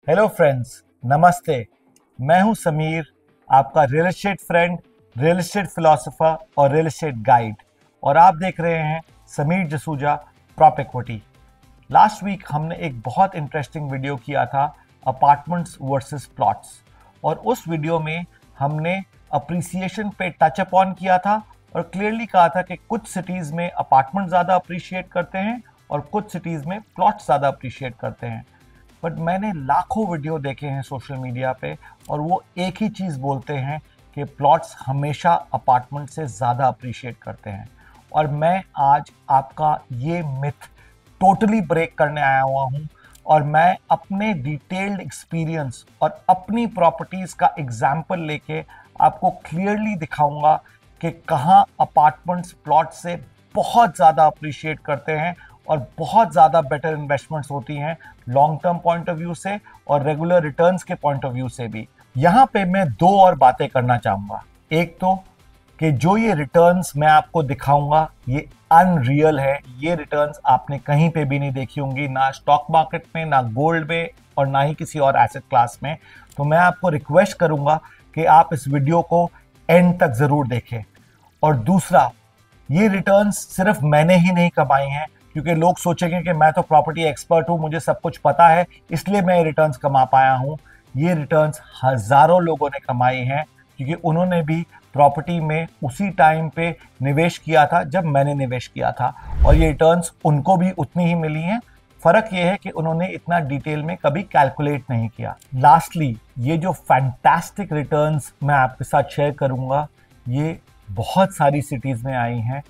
Hello friends, नमस्ते। मैं हूं समीर, आपका real estate friend, real estate philosopher और रियल एस्टेट गाइड, और आप देख रहे हैं Sameer Jasuja PropEquity. Last week हमने एक बहुत इंटरेस्टिंग वीडियो किया था अपार्टमेंट्स वर्सेस प्लॉट्स, और उस वीडियो में हमने अप्रिसिएशन पे टच अप ऑन किया था और क्लियरली कहा था कि कुछ सिटीज़ में अपार्टमेंट ज़्यादा अप्रिशिएट करते हैं और कुछ सिटीज़ में प्लॉट्स ज़्यादा अप्रिशिएट करते हैं। बट मैंने लाखों वीडियो देखे हैं सोशल मीडिया पे, और वो एक ही चीज़ बोलते हैं कि प्लॉट्स हमेशा अपार्टमेंट से ज़्यादा अप्रिशिएट करते हैं। और मैं आज आपका ये मिथ टोटली ब्रेक करने आया हुआ हूँ, और मैं अपने डिटेल्ड एक्सपीरियंस और अपनी प्रॉपर्टीज़ का एग्जाम्पल लेके आपको क्लियरली दिखाऊंगा कि कहाँ अपार्टमेंट्स प्लॉट से बहुत ज़्यादा अप्रिशिएट करते हैं और बहुत ज़्यादा बेटर इन्वेस्टमेंट्स होती हैं long term point of view से और रेगुलर रिटर्न्स के पॉइंट ऑफ व्यू से भी। यहाँ पे मैं दो और बातें करना चाहूँगा। एक तो कि जो ये रिटर्न्स मैं आपको दिखाऊंगा ये अनरियल है। ये रिटर्न्स आपने कहीं पे भी नहीं देखी होंगी, ना स्टॉक मार्केट में, ना गोल्ड में, और ना ही किसी और एसेट क्लास में। तो मैं आपको रिक्वेस्ट करूंगा कि आप इस वीडियो को एंड तक ज़रूर देखें। और दूसरा, ये रिटर्न्स सिर्फ मैंने ही नहीं कमाए हैं, क्योंकि लोग सोचेंगे कि मैं तो प्रॉपर्टी एक्सपर्ट हूं, मुझे सब कुछ पता है, इसलिए मैं ये रिटर्न्स कमा पाया हूं। ये रिटर्न्स हजारों लोगों ने कमाए हैं, क्योंकि उन्होंने भी प्रॉपर्टी में उसी टाइम पे निवेश किया था जब मैंने निवेश किया था, और ये रिटर्न्स उनको भी उतनी ही मिली हैं। फर्क ये है कि उन्होंने इतना डिटेल में कभी कैलकुलेट नहीं किया। लास्टली, ये जो फैंटास्टिक रिटर्न्स मैं आपके साथ शेयर करूंगा, ये बहुत सारी सिटीज़ में आई हैं,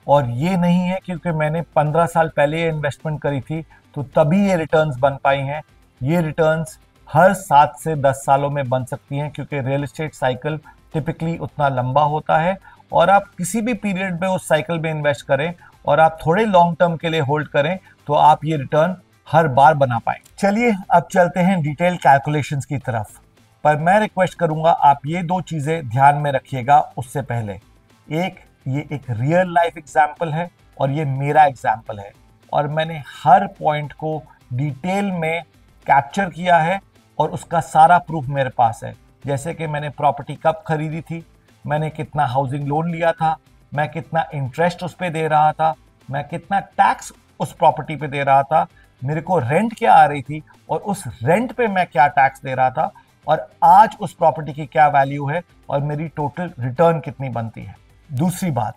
और ये नहीं है क्योंकि मैंने 15 साल पहले ये इन्वेस्टमेंट करी थी तो तभी ये रिटर्न्स बन पाई हैं। ये रिटर्न्स हर 7 से 10 सालों में बन सकती हैं, क्योंकि रियल एस्टेट साइकिल टिपिकली उतना लंबा होता है, और आप किसी भी पीरियड में उस साइकिल में इन्वेस्ट करें और आप थोड़े लॉन्ग टर्म के लिए होल्ड करें तो आप ये रिटर्न हर बार बना पाएं। चलिए अब चलते हैं डिटेल कैलकुलेशंस की तरफ, पर मैं रिक्वेस्ट करूंगा आप ये दो चीज़ें ध्यान में रखिएगा। उससे पहले, ये एक रियल लाइफ एग्जाम्पल है और ये मेरा एग्जाम्पल है, और मैंने हर पॉइंट को डिटेल में कैप्चर किया है और उसका सारा प्रूफ मेरे पास है। जैसे कि मैंने प्रॉपर्टी कब खरीदी थी, मैंने कितना हाउसिंग लोन लिया था, मैं कितना इंटरेस्ट उस पर दे रहा था, मैं कितना टैक्स उस प्रॉपर्टी पे दे रहा था, मेरे को रेंट क्या आ रही थी और उस रेंट पे मैं क्या टैक्स दे रहा था, और आज उस प्रॉपर्टी की क्या वैल्यू है और मेरी टोटल रिटर्न कितनी बनती है। दूसरी बात,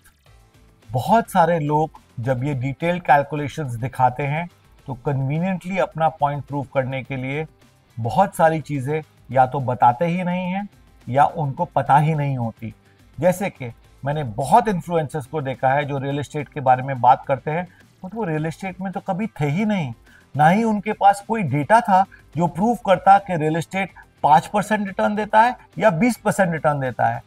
बहुत सारे लोग जब ये डिटेल्ड कैलकुलेशंस दिखाते हैं तो कन्वीनियंटली अपना पॉइंट प्रूव करने के लिए बहुत सारी चीज़ें या तो बताते ही नहीं हैं या उनको पता ही नहीं होती। जैसे कि मैंने बहुत इन्फ्लुएंसर्स को देखा है जो रियल एस्टेट के बारे में बात करते हैं, बट वो रियल एस्टेट में तो कभी थे ही नहीं, ना ही उनके पास कोई डेटा था जो प्रूव करता कि रियल एस्टेट 5% रिटर्न देता है या 20% रिटर्न देता है।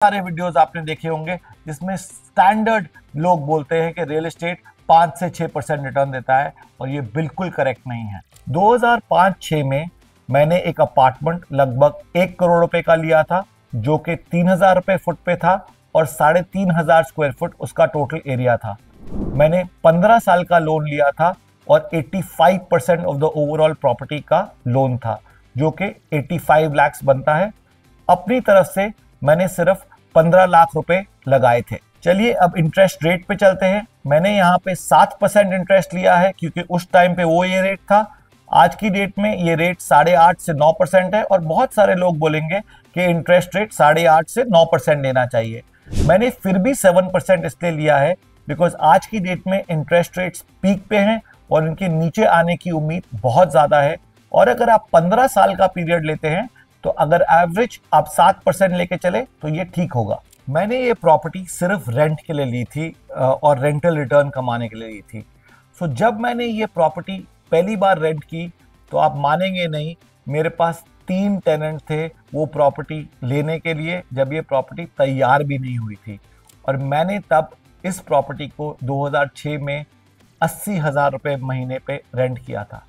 सारे वीडियोस आपने देखे होंगे जिसमें स्टैंडर्ड लोग बोलते हैं कि रियल एस्टेट 5 से 6% रिटर्न देता है, और ये बिल्कुल करेक्ट नहीं है। 2005-6 में मैंने एक अपार्टमेंट लगभग 1 करोड़ रुपए का लिया था, जो कि 3000 रुपए फुट पे था और 3500 स्क्वायर फुट उसका टोटल एरिया था। मैंने 15 साल का लोन लिया था और 85% ऑफ द ओवरऑल प्रॉपर्टी का लोन था, जो कि 85 लाख बनता है। अपनी तरफ से मैंने सिर्फ 15 लाख रुपए लगाए थे। चलिए अब इंटरेस्ट रेट पे चलते हैं। मैंने यहाँ पे 7% इंटरेस्ट लिया है, क्योंकि उस टाइम पे वो ये रेट था। आज की डेट में ये रेट 8.5 से 9% है, और बहुत सारे लोग बोलेंगे कि इंटरेस्ट रेट 8.5 से 9% लेना चाहिए। मैंने फिर भी 7% इसलिए लिया है बिकॉज आज की डेट में इंटरेस्ट रेट्स पीक पे हैं और इनके नीचे आने की उम्मीद बहुत ज़्यादा है। और अगर आप 15 साल का पीरियड लेते हैं तो अगर एवरेज आप 7% लेके चले तो ये ठीक होगा। मैंने ये प्रॉपर्टी सिर्फ रेंट के लिए ली थी और रेंटल रिटर्न कमाने के लिए ली थी। सो जब मैंने ये प्रॉपर्टी पहली बार रेंट की तो आप मानेंगे नहीं, मेरे पास 3 टेनेंट थे वो प्रॉपर्टी लेने के लिए जब ये प्रॉपर्टी तैयार भी नहीं हुई थी, और मैंने तब इस प्रॉपर्टी को 2006 में 80,000 रुपये महीने पे रेंट किया था।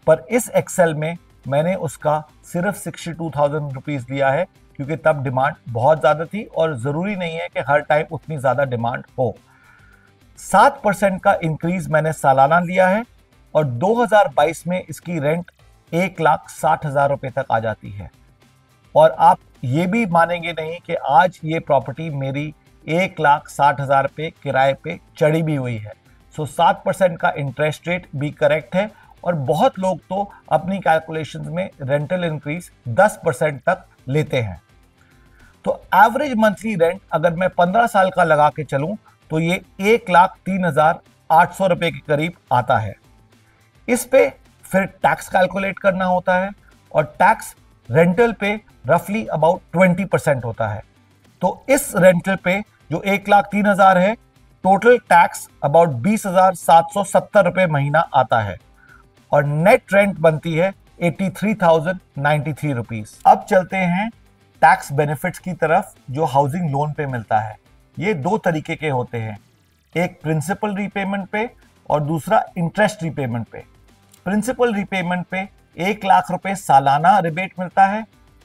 पर इस एक्सेल में मैंने उसका सिर्फ 62,000 रुपीज़ लिया है, क्योंकि तब डिमांड बहुत ज़्यादा थी और ज़रूरी नहीं है कि हर टाइम उतनी ज़्यादा डिमांड हो। 7% का इंक्रीज मैंने सालाना लिया है, और 2022 में इसकी रेंट 1,60,000 तक आ जाती है। और आप ये भी मानेंगे नहीं कि आज ये प्रॉपर्टी मेरी 1,60,000 किराए पे चढ़ी भी हुई है। सो 7% का इंटरेस्ट रेट भी करेक्ट है। और बहुत लोग तो अपनी कैलकुलेशंस में रेंटल इंक्रीज 10% तक लेते हैं। तो एवरेज मंथली रेंट अगर मैं 15 साल का लगा के चलूं तो ये 1,03,800 के करीब आता है। इस पे फिर टैक्स कैलकुलेट करना होता है और टैक्स रेंटल पे रफली अबाउट 20% होता है। तो इस रेंटल पे जो 1,03,000 है, टोटल टैक्स अबाउट 20,770 रुपए महीना आता है और नेट रेंट बनती है 83,093 रुपीज। अब चलते हैं टैक्स बेनिफिट्स की तरफ जो हाउसिंग लोन पे मिलता है। ये दो तरीके के होते हैं, एक प्रिंसिपल रीपेमेंट पे और दूसरा इंटरेस्ट रीपेमेंट पे। प्रिंसिपल रीपेमेंट पे 1,00,000 रुपए सालाना रिबेट मिलता है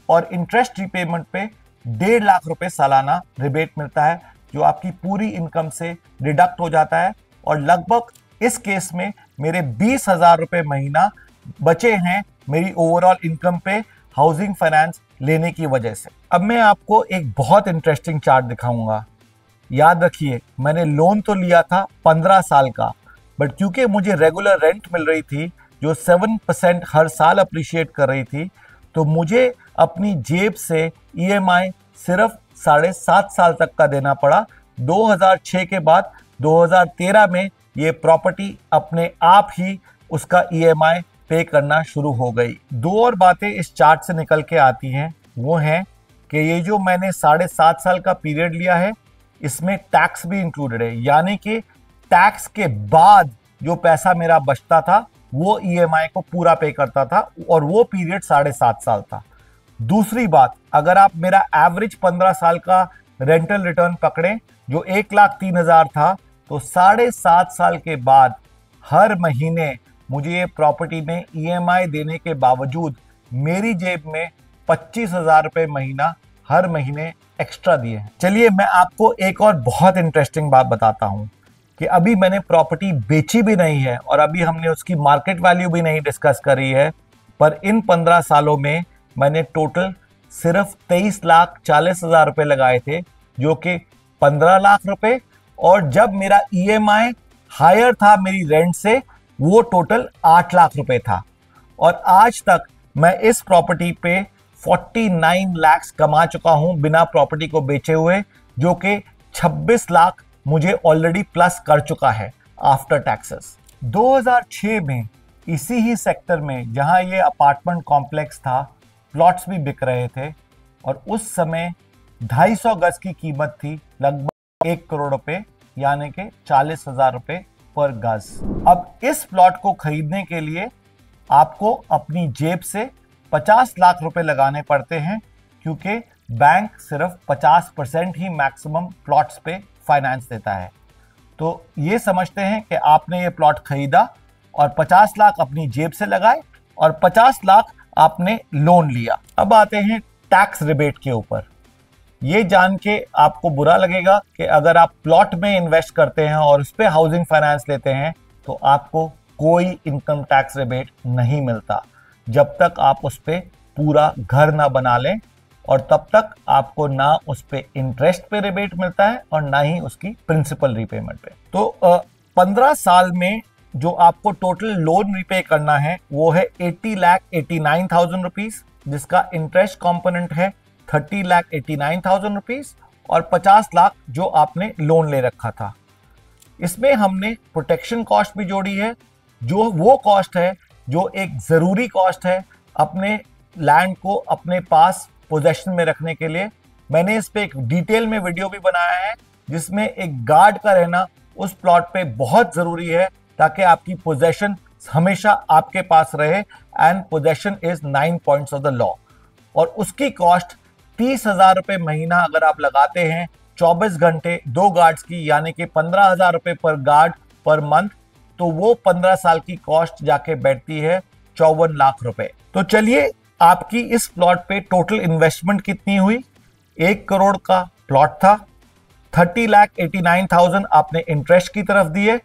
और इंटरेस्ट रीपेमेंट पे 1,50,000 रुपए सालाना रिबेट मिलता है, जो आपकी पूरी इनकम से डिडक्ट हो जाता है। और लगभग इस केस में मेरे 20,000 रुपए महीना बचे हैं मेरी ओवरऑल इनकम पे हाउसिंग फाइनेंस लेने की वजह से। अब मैं आपको एक बहुत इंटरेस्टिंग चार्ट दिखाऊंगा। याद रखिए, मैंने लोन तो लिया था 15 साल का, बट क्योंकि मुझे रेगुलर रेंट मिल रही थी जो 7% हर साल अप्रिशिएट कर रही थी, तो मुझे अपनी जेब से ईएमआई सिर्फ 7.5 साल तक का देना पड़ा। 2006 के बाद 2013 में ये प्रॉपर्टी अपने आप ही उसका ईएमआई पे करना शुरू हो गई। दो और बातें इस चार्ट से निकल के आती हैं, वो हैं कि ये जो मैंने 7.5 साल का पीरियड लिया है, इसमें टैक्स भी इंक्लूडेड है, यानी कि टैक्स के बाद जो पैसा मेरा बचता था वो ईएमआई को पूरा पे करता था और वो पीरियड 7.5 साल था। दूसरी बात, अगर आप मेरा एवरेज 15 साल का रेंटल रिटर्न पकड़े जो 1,03,000 था, तो 7.5 साल के बाद हर महीने मुझे ये प्रॉपर्टी ने ईएमआई देने के बावजूद मेरी जेब में 25,000 रुपए महीना हर महीने एक्स्ट्रा दिए हैं। चलिए मैं आपको एक और बहुत इंटरेस्टिंग बात बताता हूं कि अभी मैंने प्रॉपर्टी बेची भी नहीं है और अभी हमने उसकी मार्केट वैल्यू भी नहीं डिस्कस करी है, पर इन 15 सालों में मैंने टोटल सिर्फ 23,40,000 रुपए लगाए थे, जो कि 15 लाख रुपए, और जब मेरा ईएमआई हायर था मेरी रेंट से, वो टोटल 8 लाख रुपए था। और आज तक मैं इस प्रॉपर्टी पे 49 लाख कमा चुका हूं बिना प्रॉपर्टी को बेचे हुए, जो कि 26 लाख मुझे ऑलरेडी प्लस कर चुका है आफ्टर टैक्सेस। 2006 में इसी ही सेक्टर में जहां ये अपार्टमेंट कॉम्प्लेक्स था, प्लॉट्स भी बिक रहे थे और उस समय 250 गज की कीमत थी लगभग 1 करोड़ रुपए, यानी कि 40,000 रुपए पर गज। अब इस प्लॉट को खरीदने के लिए आपको अपनी जेब से 50 लाख रुपए लगाने पड़ते हैं, क्योंकि बैंक सिर्फ 50% ही मैक्सिमम प्लॉट्स पे फाइनेंस देता है। तो ये समझते हैं कि आपने ये प्लॉट खरीदा और 50 लाख अपनी जेब से लगाए और 50 लाख आपने लोन लिया। अब आते हैं टैक्स रिबेट के ऊपर। ये जान के आपको बुरा लगेगा कि अगर आप प्लॉट में इन्वेस्ट करते हैं और उस पर हाउसिंग फाइनेंस लेते हैं तो आपको कोई इनकम टैक्स रिबेट नहीं मिलता जब तक आप उस पर पूरा घर ना बना लें, और तब तक आपको ना उस पे इंटरेस्ट पे रिबेट मिलता है और ना ही उसकी प्रिंसिपल रीपेमेंट पे। तो 15 साल में जो आपको टोटल लोन रिपे करना है वो है 80,89,000 रुपीज, जिसका इंटरेस्ट कंपोनेंट है 30,89,000 रुपीज और 50 लाख जो आपने लोन ले रखा था। इसमें हमने प्रोटेक्शन कॉस्ट भी जोड़ी है, जो वो कॉस्ट है जो एक जरूरी कॉस्ट है अपने लैंड को अपने पास पोजेशन में रखने के लिए। मैंने इस पे एक डिटेल में वीडियो भी बनाया है जिसमें एक गार्ड का रहना उस प्लॉट पे बहुत जरूरी है, ताकि आपकी पोजेशन हमेशा आपके पास रहे, and possession is 9 points of the law. और उसकी कॉस्ट 30,000 रुपए महीना अगर आप लगाते हैं 24 घंटे 2 गार्ड्स की, यानी कि 15,000 रुपए पर गार्ड पर मंथ, तो वो 15 साल की कॉस्ट जाके बैठती है 54 लाख रुपए। तो चलिए आपकी इस प्लॉट पे टोटल इन्वेस्टमेंट कितनी हुई। 1 करोड़ का प्लॉट था, 30,89,000 आपने इंटरेस्ट की तरफ दिए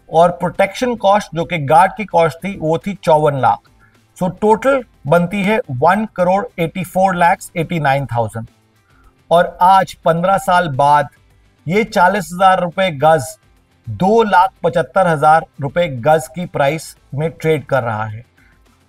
और प्रोटेक्शन कॉस्ट जो कि गार्ड की कॉस्ट थी वो थी 54 लाख। सो टोटल बनती है 1,84,89,000 और आज 15 साल बाद ये 40,000 रुपए गज 2,75,000 रुपए गज की प्राइस में ट्रेड कर रहा है।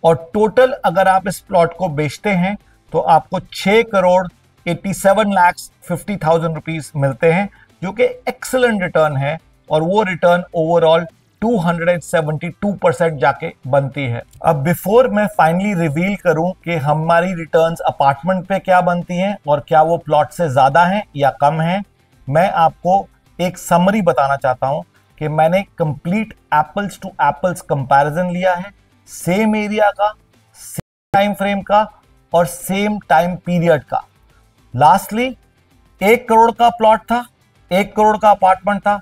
और टोटल अगर आप इस प्लॉट को बेचते हैं तो आपको 6,87,50,000 रुपीस मिलते हैं, जो कि एक्सीलेंट रिटर्न है और वो रिटर्न ओवरऑल 272% जाके बनती है। अब बिफोर मैं फाइनली रिवील करूं कि हमारी रिटर्न्स अपार्टमेंट पे क्या बनती हैं और क्या वो प्लॉट से ज्यादा हैं या कम हैं, मैं आपको एक समरी बताना चाहता हूं कि मैंने complete apples to apples comparison लिया है, सेम एरिया का, सेम टाइम फ्रेम का और सेम टाइम पीरियड का। लास्टली 1 करोड़ का प्लॉट था, 1 करोड़ का अपार्टमेंट था,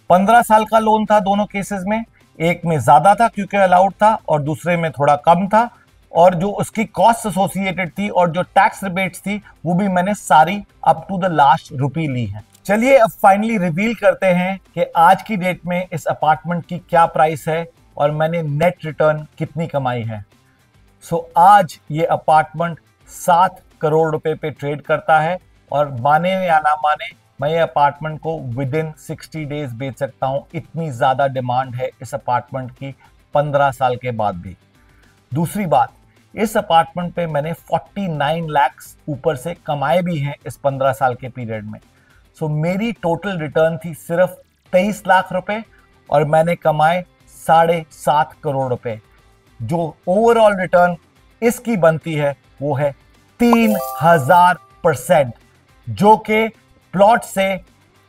15 साल का लोन था दोनों केसेस में। एक में ज्यादा था क्योंकि अलाउड था और दूसरे में थोड़ा कम था, और जो उसकी कॉस्ट एसोसिएटेड थी और जो टैक्स रिबेट्स थी वो भी मैंने सारी अप टू द लास्ट रुपी ली है। चलिए अब फाइनली रिवील करते हैं कि आज की डेट में इस अपार्टमेंट की क्या प्राइस है और मैंने नेट रिटर्न कितनी कमाई है। सो आज ये अपार्टमेंट 7 करोड़ रुपए पे ट्रेड करता है और माने या ना माने मैं ये अपार्टमेंट को विद इन 60 डेज बेच सकता हूं, इतनी ज्यादा डिमांड है इस अपार्टमेंट की 15 साल के बाद भी। दूसरी बात, इस अपार्टमेंट पे मैंने 49 लाख ऊपर से कमाए भी हैं इस 15 साल के पीरियड में। सो मेरी टोटल रिटर्न थी सिर्फ 23 लाख रुपए और मैंने कमाए 7.5 करोड़ रुपए। जो ओवरऑल रिटर्न इसकी बनती है वो है 3000%, जो कि प्लॉट से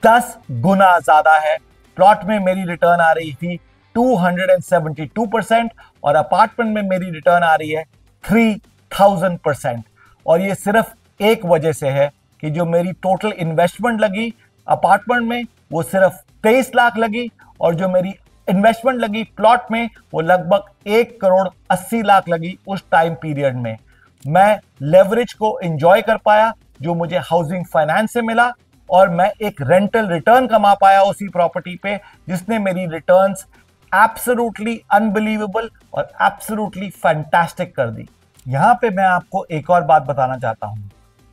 10 गुना ज्यादा है। प्लॉट में मेरी रिटर्न आ रही थी 272% और अपार्टमेंट में मेरी रिटर्न आ रही है 3000%। और ये सिर्फ एक वजह से है कि जो मेरी टोटल इन्वेस्टमेंट लगी अपार्टमेंट में वो सिर्फ 23 लाख लगी और जो मेरी इन्वेस्टमेंट लगी प्लॉट में वो लगभग 1,80,00,000 लगी उस टाइम पीरियड में। मैं लेवरेज को एंजॉय कर पाया जो मुझे हाउसिंग फाइनेंस से मिला और मैं एक रेंटल रिटर्न कमा पाया उसी प्रॉपर्टी पे, जिसने मेरी रिटर्न्स एब्सोल्युटली अनबिलीवेबल और एब्सोल्युटली फैंटास्टिक कर दी। यहां पे मैं आपको एक और बात बताना चाहता हूं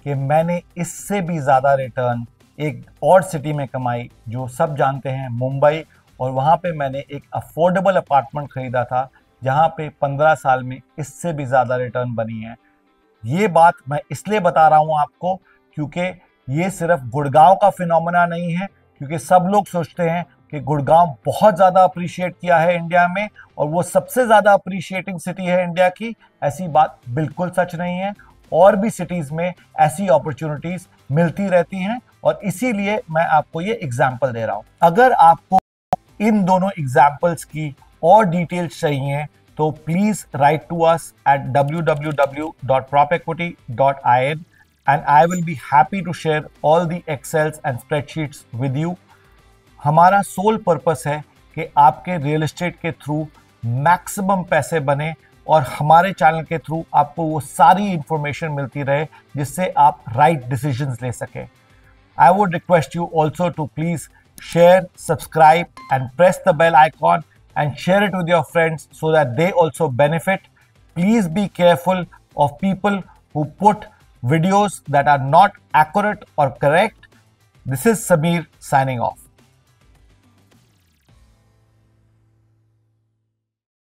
कि मैंने इससे भी ज्यादा रिटर्न एक और सिटी में कमाई जो सब जानते हैं, मुंबई। और वहां पे मैंने एक अफोर्डेबल अपार्टमेंट खरीदा था जहां पे 15 साल में इससे भी ज्यादा रिटर्न बनी है। ये बात मैं इसलिए बता रहा हूं आपको क्योंकि ये सिर्फ गुड़गांव का फिनोमेना नहीं है, क्योंकि सब लोग सोचते हैं कि गुड़गांव बहुत ज्यादा अप्रिशिएट किया है इंडिया में और वो सबसे ज्यादा अप्रिशिएटिंग सिटी है इंडिया की। ऐसी बात बिल्कुल सच नहीं है, और भी सिटीज में ऐसी अपॉर्चुनिटीज मिलती रहती हैं और इसीलिए मैं आपको ये एग्जाम्पल दे रहा हूं। अगर आपको इन दोनों एग्जाम्पल्स की और डिटेल्स चाहिए तो please write to us at www.propequity.in and I will be happy to share all the Excels and spreadsheets with you. हमारा सोल पर्पस है कि आपके रियल एस्टेट के थ्रू मैक्सिमम पैसे बने और हमारे चैनल के थ्रू आपको वो सारी इंफॉर्मेशन मिलती रहे जिससे आप राइट डिसीजंस ले सकें। I would request you also to please share, subscribe and press the bell icon and share it with your friends so that they also benefit. Please be careful of people who put videos that are not accurate or correct. This is Samir signing off.